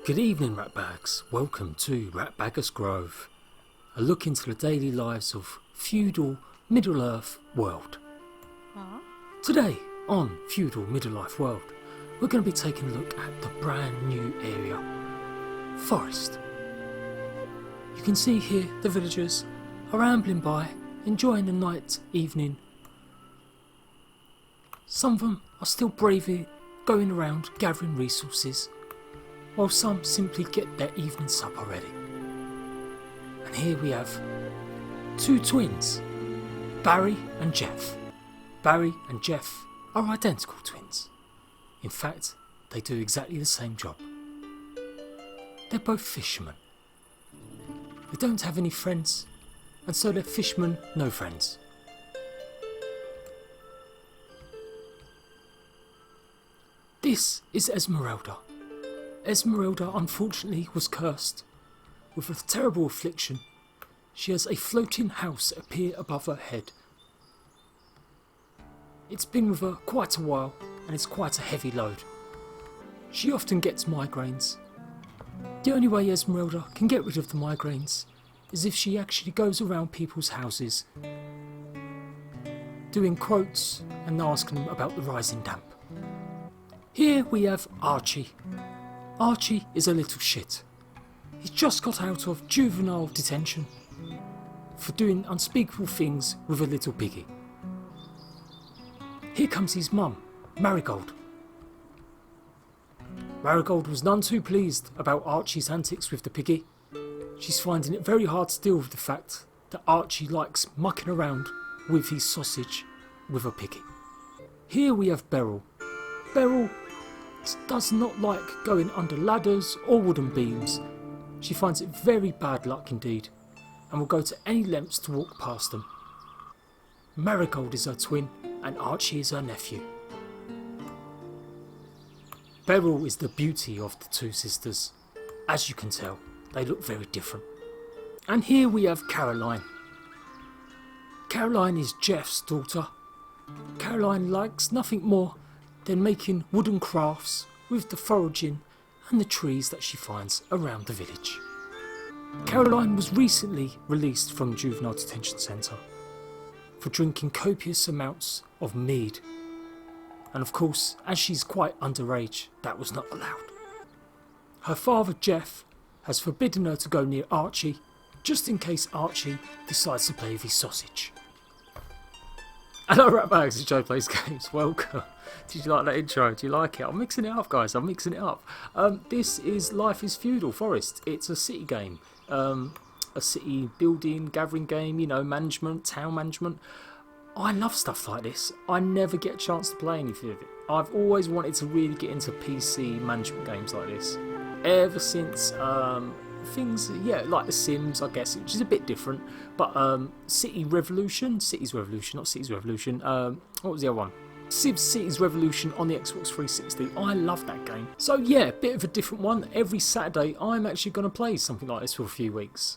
Good evening, Ratbags. Welcome to Ratbaggers Grove, a look into the daily lives of feudal Middle-earth world. Today on Feudal Middle-earth World, we're going to be taking a look at the brand new area, Forest. You can see here the villagers are ambling by, enjoying the night, evening. Some of them are still bravely going around gathering resources, while some simply get their evening supper ready. And here we have two twins, Barry and Jeff. Barry and Jeff are identical twins. In fact, they do exactly the same job. They're both fishermen. They don't have any friends, and so they're fishermen, no friends. This is Esmeralda. Esmeralda unfortunately was cursed with a terrible affliction. She has a floating house appear above her head. It's been with her quite a while and it's quite a heavy load. She often gets migraines. The only way Esmeralda can get rid of the migraines is if she actually goes around people's houses doing quotes and asking them about the rising damp. Here we have Archie. Archie is a little shit. He's just got out of juvenile detention for doing unspeakable things with a little piggy. Here comes his mum, Marigold. Marigold was none too pleased about Archie's antics with the piggy. She's finding it very hard to deal with the fact that Archie likes mucking around with his sausage with a piggy. Here we have Beryl. Beryl does not like going under ladders or wooden beams. She finds it very bad luck indeed, and will go to any lengths to walk past them. Marigold is her twin, and Archie is her nephew. Beryl is the beauty of the two sisters. As you can tell, they look very different. And here we have Caroline. Caroline is Jeff's daughter. Caroline likes nothing more than making wooden crafts with the foraging and the trees that she finds around the village. Caroline was recently released from juvenile detention centre for drinking copious amounts of mead, and of course, as she's quite underage, that was not allowed. Her father Jeff has forbidden her to go near Archie, just in case Archie decides to play with his sausage. Hello Ratbags, it's Jade Plays Games, welcome. Did you like that intro? Do you like it? I'm mixing it up, guys, I'm mixing it up. This is Life is Feudal Forest. It's a city game, a city building, gathering game, you know, management, town management. I love stuff like this. I never get a chance to play anything of it. I've always wanted to really get into PC management games like this. Ever since things, yeah, like The Sims, I guess, which is a bit different, but Cities Revolution, not Cities Revolution, what was the other one? Cities Revolution on the Xbox 360. I love that game. So yeah, bit of a different one. Every Saturday I'm actually going to play something like this for a few weeks.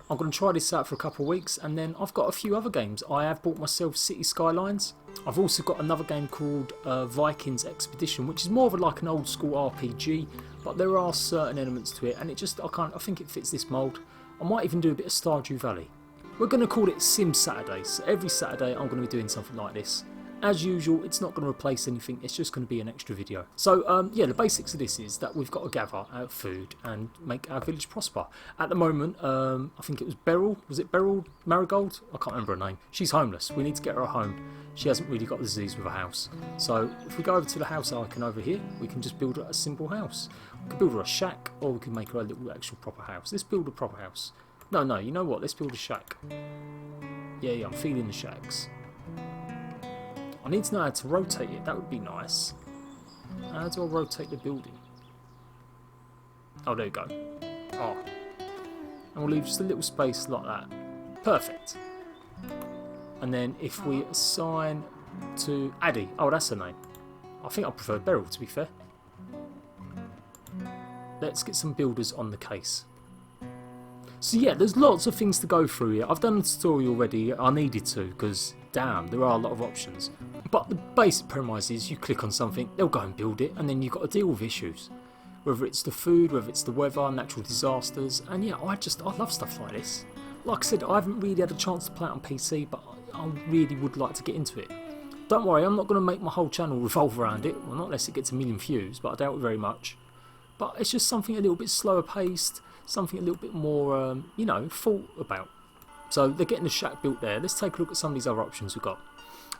I'm going to try this out for a couple of weeks, and then I've got a few other games. I have bought myself City Skylines. I've also got another game called Vikings Expedition, which is more of like an old school RPG, but there are certain elements to it, and I think it fits this mould. I might even do a bit of Stardew Valley. We're going to call it Sim Saturdays. So every Saturday I'm going to be doing something like this. As usual, it's not going to replace anything, it's just going to be an extra video. So yeah, the basics of this is that we've got to gather our food and make our village prosper. At the moment, I think it was Beryl, Marigold? I can't remember her name. She's homeless, we need to get her a home. She hasn't really got the disease with a house. So if we go over to the house icon over here, we can just build her a simple house. We can build her a shack, or we can make her a little actual proper house. Let's build a proper house. No, you know what, let's build a shack. Yeah, I'm feeling the shacks. I need to know how to rotate it, that would be nice. How do I rotate the building? Oh, there you go. Oh. And we'll leave just a little space like that. Perfect. And then if we assign to Addie, oh, that's her name. I think I prefer Beryl, to be fair. Let's get some builders on the case. So yeah, there's lots of things to go through here. I've done a tutorial already, I needed to, because damn, there are a lot of options. But the basic premise is you click on something, they'll go and build it, and then you've got to deal with issues. Whether it's the food, whether it's the weather, natural disasters, and yeah, I love stuff like this. Like I said, I haven't really had a chance to play it on PC, but I really would like to get into it. Don't worry, I'm not going to make my whole channel revolve around it, well, not unless it gets 1 million views, but I doubt it very much. But it's just something a little bit slower paced, something a little bit more, you know, thought about. So they're getting the shack built there. Let's take a look at some of these other options we've got.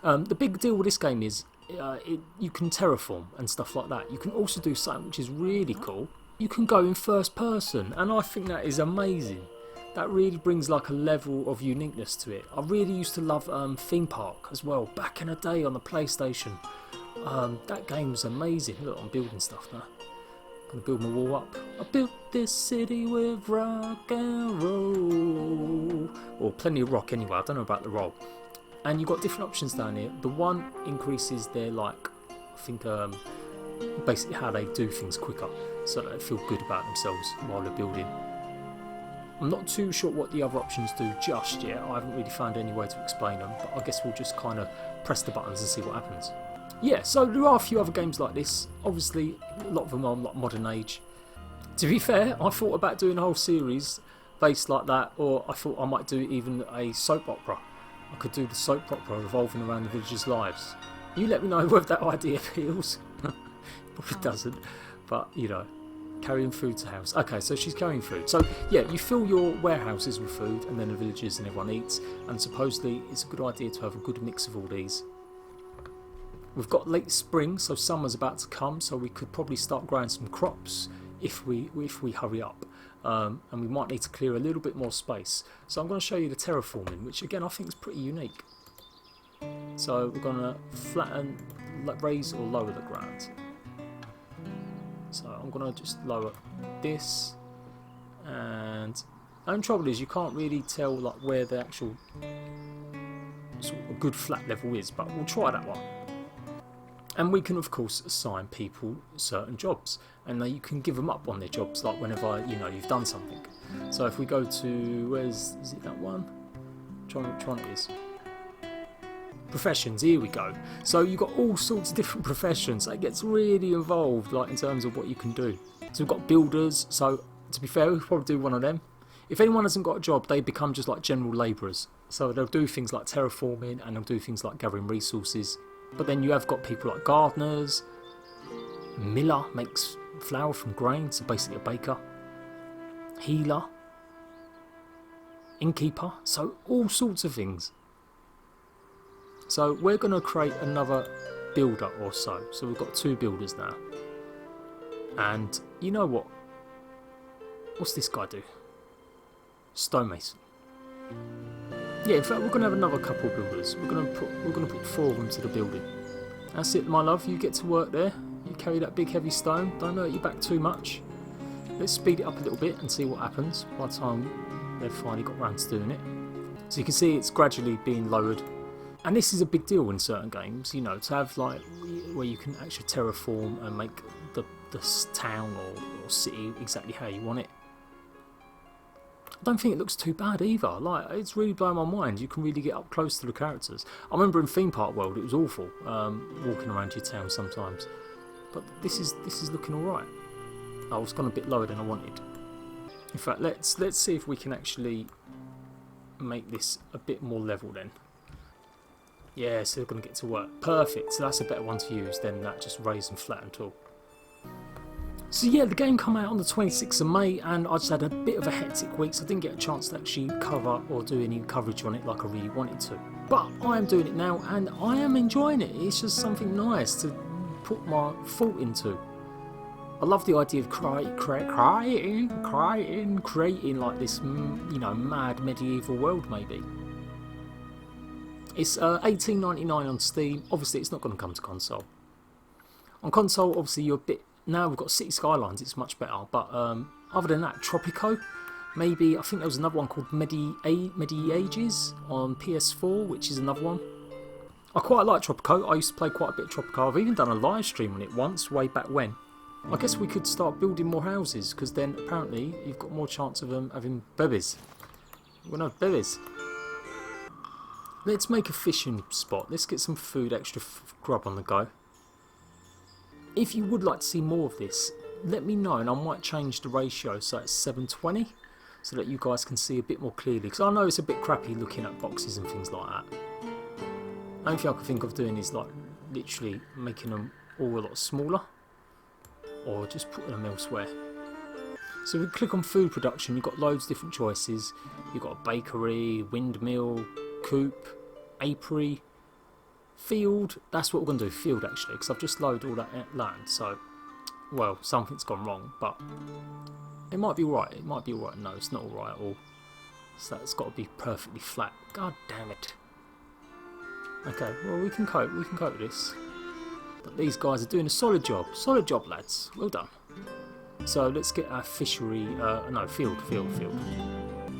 The big deal with this game is you can terraform and stuff like that. You can also do something which is really cool. You can go in first person, and I think that is amazing. That really brings like a level of uniqueness to it. I really used to love Theme Park as well, back in the day on the PlayStation. That game was amazing. Look, I'm building stuff now. I'm going to build my wall up. I built this city with rock and roll. Or plenty of rock anyway, I don't know about the roll. And you've got different options down here. The one increases their, like, I think, basically how they do things quicker, so that they feel good about themselves while they're building. I'm not too sure what the other options do just yet. I haven't really found any way to explain them, but I guess we'll just kind of press the buttons and see what happens. Yeah, so there are a few other games like this. Obviously, a lot of them are like modern age. To be fair, I thought about doing a whole series based like that, or I thought I might do even a soap opera. I could do the soap opera revolving around the villagers' lives. You let me know whether that idea appeals. Probably doesn't, but you know. Carrying food to house. Okay, so she's carrying food. So yeah, you fill your warehouses with food, and then the villagers and everyone eats. And supposedly it's a good idea to have a good mix of all these. We've got late spring, so summer's about to come. So we could probably start growing some crops if we hurry up. And we might need to clear a little bit more space. So I'm going to show you the terraforming, which again I think is pretty unique. So we're going to flatten, raise or lower the ground. So I'm going to just lower this, and the only trouble is you can't really tell like where the actual sort of good flat level is, but we'll try that one. And we can of course assign people certain jobs, and you can give them up on their jobs like whenever you know you've done something. So if we go to, is it that one? Trying which one it is. Professions, here we go. So you've got all sorts of different professions. It gets really involved, like in terms of what you can do. So we've got builders. So to be fair, we'll probably do one of them. If anyone hasn't got a job, they become just like general labourers. So they'll do things like terraforming, and they'll do things like gathering resources. But then you have got people like gardeners. Miller makes flour from grain, so basically a baker. Healer. Innkeeper. So all sorts of things. So we're going to create another builder or so. So we've got 2 builders now. And you know what? What's this guy do? Stonemason. Yeah, in fact we're going to have another couple of builders. We're going to put 4 of them to the building. That's it, my love. You get to work there. You carry that big heavy stone. Don't hurt your back too much. Let's speed it up a little bit and see what happens by the time they've finally got round to doing it. So you can see it's gradually being lowered. And this is a big deal in certain games, you know, to have like where you can actually terraform and make the town or city exactly how you want it. I don't think it looks too bad either. Like, it's really blowing my mind. You can really get up close to the characters. I remember in Theme Park World it was awful walking around your town sometimes, but this is looking all right. Oh, it's gone a bit lower than I wanted. In fact, let's see if we can actually make this a bit more level then. Yeah, so they're going to get to work. Perfect, so that's a better one to use than that just raise and flatten tool. So yeah, the game came out on the 26th of May, and I just had a bit of a hectic week, so I didn't get a chance to actually cover or do any coverage on it like I really wanted to. But I am doing it now, and I am enjoying it. It's just something nice to put my thought into. I love the idea of creating like this, you know, mad medieval world maybe. It's $18.99 on Steam. Obviously, it's not going to come to console. On console, obviously, you're a bit... Now we've got City Skylines, it's much better. But other than that, Tropico. Maybe, I think there was another one called Medi-Ages on PS4, which is another one. I quite like Tropico. I used to play quite a bit of Tropico. I've even done a live stream on it once, way back when. I guess we could start building more houses, because then apparently you've got more chance of having babies. We're going to have babies. Let's make a fishing spot. Let's get some food, extra grub on the go. If you would like to see more of this, let me know, and I might change the ratio so it's 720, so that you guys can see a bit more clearly, because I know it's a bit crappy looking at boxes and things like that. The only thing I can think of doing is like literally making them all a lot smaller, or just putting them elsewhere. So we click on food production, you've got loads of different choices. You've got a bakery, windmill, coop, apiary, field. That's what we're going to do, field actually, because I've just loaded all that land. So, well, something's gone wrong, but it might be right. It might be alright. No, it's not alright at all. So that's got to be perfectly flat. God damn it. Okay, well we can cope. We can cope with this. But these guys are doing a solid job. Solid job, lads. Well done. So let's get our fishery, no, field.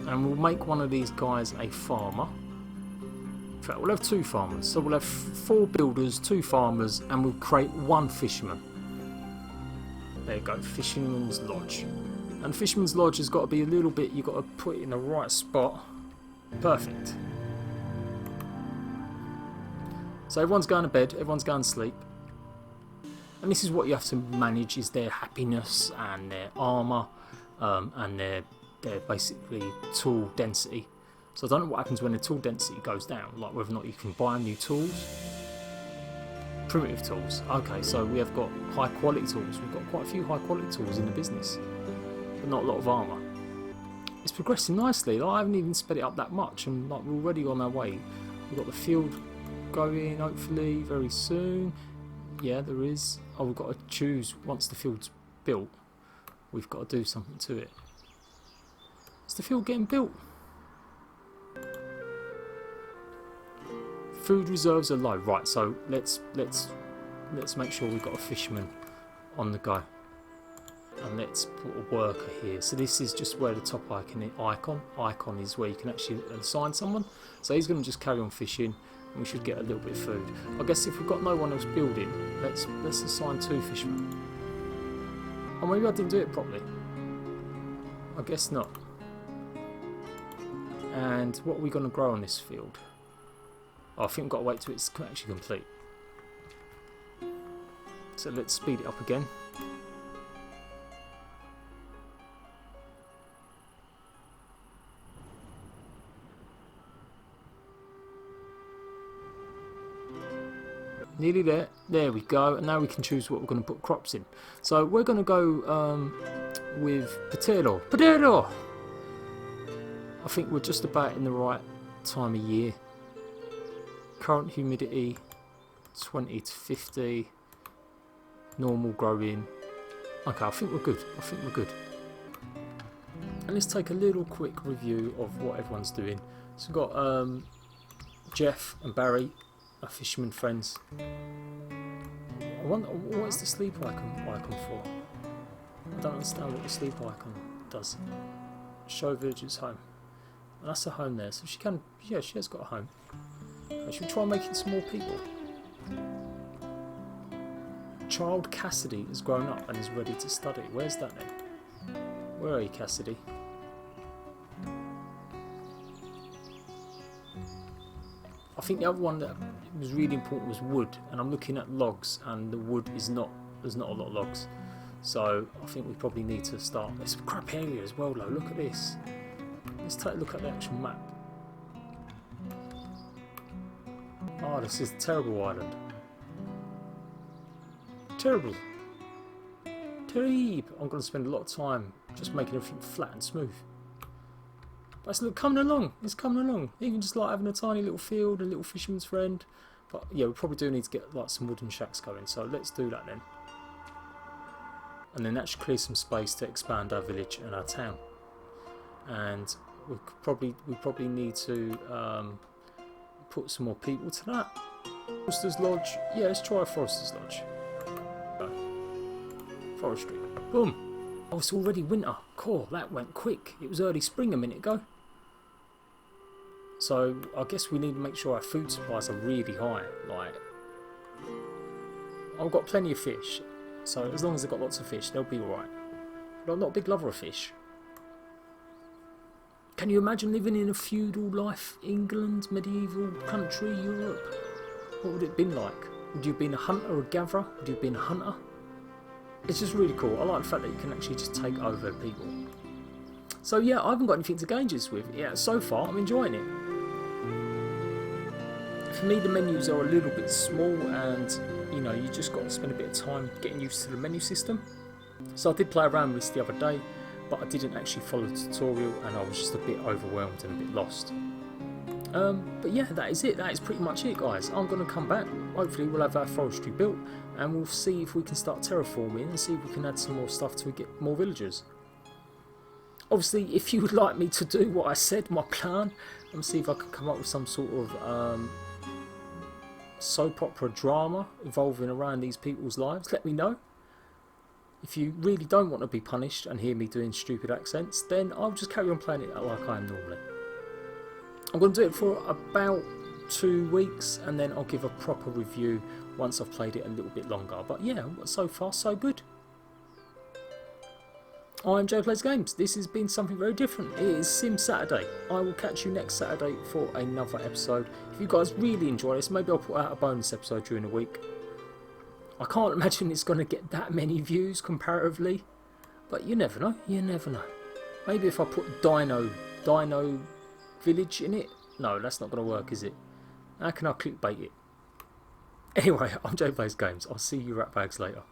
And we'll make one of these guys a farmer. In fact, we'll have 2 farmers. So we'll have 4 builders, 2 farmers, and we'll create 1 fisherman. There you go, Fisherman's Lodge. And Fisherman's Lodge has got to be a little bit, you've got to put it in the right spot. Perfect. So everyone's going to bed, everyone's going to sleep. And this is what you have to manage, is their happiness and their armour and their basically tool density. So I don't know what happens when the tool density goes down, like whether or not you can buy new tools. Primitive tools. Okay, so we have got high quality tools. We've got quite a few high quality tools in the business, but not a lot of armour. It's progressing nicely. Like, I haven't even sped it up that much, and like we're already on our way. We've got the field going hopefully very soon. Yeah, there is. Oh, we've got to choose once the field's built. We've got to do something to it. Is the field getting built? Food reserves are low. Right, so let's make sure we've got a fisherman on the go. And let's put a worker here. So this is just where the top icon is where you can actually assign someone. So he's going to just carry on fishing. We should get a little bit of food. I guess if we've got no one else building, let's assign 2 fishermen. Oh, maybe I didn't do it properly. I guess not. And what are we going to grow on this field? Oh, I think we've got to wait till it's actually complete. So let's speed it up again. Nearly there. There we go. And now we can choose what we're going to put crops in. So we're going to go with potato. Potato! I think we're just about in the right time of year. Current humidity 20 to 50. Normal growing. Okay, I think we're good. I think we're good. And let's take a little quick review of what everyone's doing. So we've got Jeff and Barry, our fisherman friends. I wonder, what is the sleep icon for? I don't understand what the sleep icon does. Show Virgil's home. And that's a home there, so she can, yeah, she has got a home. Should we try making some more people? Child Cassidy has grown up and is ready to study. Where's that then? Where are you, Cassidy? I think the other one that was really important was wood, and I'm looking at logs, and the wood is not, there's not a lot of logs. So I think we probably need to start. It's a crap area as well though, look at this. Let's take a look at the actual map. Oh, this is a terrible island. Terrible. Terrible. I'm going to spend a lot of time just making everything flat and smooth. But it's coming along. It's coming along. Even just like having a tiny little field, a little fisherman's friend. But yeah, we probably do need to get like some wooden shacks going. So let's do that then. And then that should clear some space to expand our village and our town. And we probably need to put some more people to that. Forester's Lodge. Yeah, let's try Forester's Lodge. Go. Forestry. Boom. Oh, it's already winter. Cool, that went quick. It was early spring a minute ago. So I guess we need to make sure our food supplies are really high. Like, I've got plenty of fish, so as long as they've got lots of fish, they'll be alright. But I'm not a big lover of fish. Can you imagine living in a feudal life, England, medieval country, Europe? What would it have been like? Would you have been a hunter or a gatherer? Would you have been a hunter? it's just really cool. I like the fact that you can actually just take over people. So yeah, I haven't got anything to gauge this with. Yeah, so far I'm enjoying it. For me, the menus are a little bit small, and you know, you just got to spend a bit of time getting used to the menu system. So I did play around with this the other day, but I didn't actually follow the tutorial, and I was just a bit overwhelmed and a bit lost. But yeah, that is it. That is pretty much it, guys. I'm going to come back. Hopefully we'll have our forestry built, and we'll see if we can start terraforming and see if we can add some more stuff to get more villagers. Obviously, if you would like me to do what I said, my plan, and see if I can come up with some sort of soap opera drama evolving around these people's lives, let me know. If you really don't want to be punished and hear me doing stupid accents, then I'll just carry on playing it like I am normally. I'm going to do it for about 2 weeks, and then I'll give a proper review once I've played it a little bit longer. But yeah, so far so good. I'm JADEPG. This has been something very different. It is Sim Saturday. I will catch you next Saturday for another episode. If you guys really enjoy this, maybe I'll put out a bonus episode during the week. I can't imagine it's going to get that many views comparatively, but you never know. You never know. Maybe if I put Dino Village in it. No, that's not going to work, is it? How can I clickbait it? Anyway, I'm JADEPG. I'll see you ratbags later.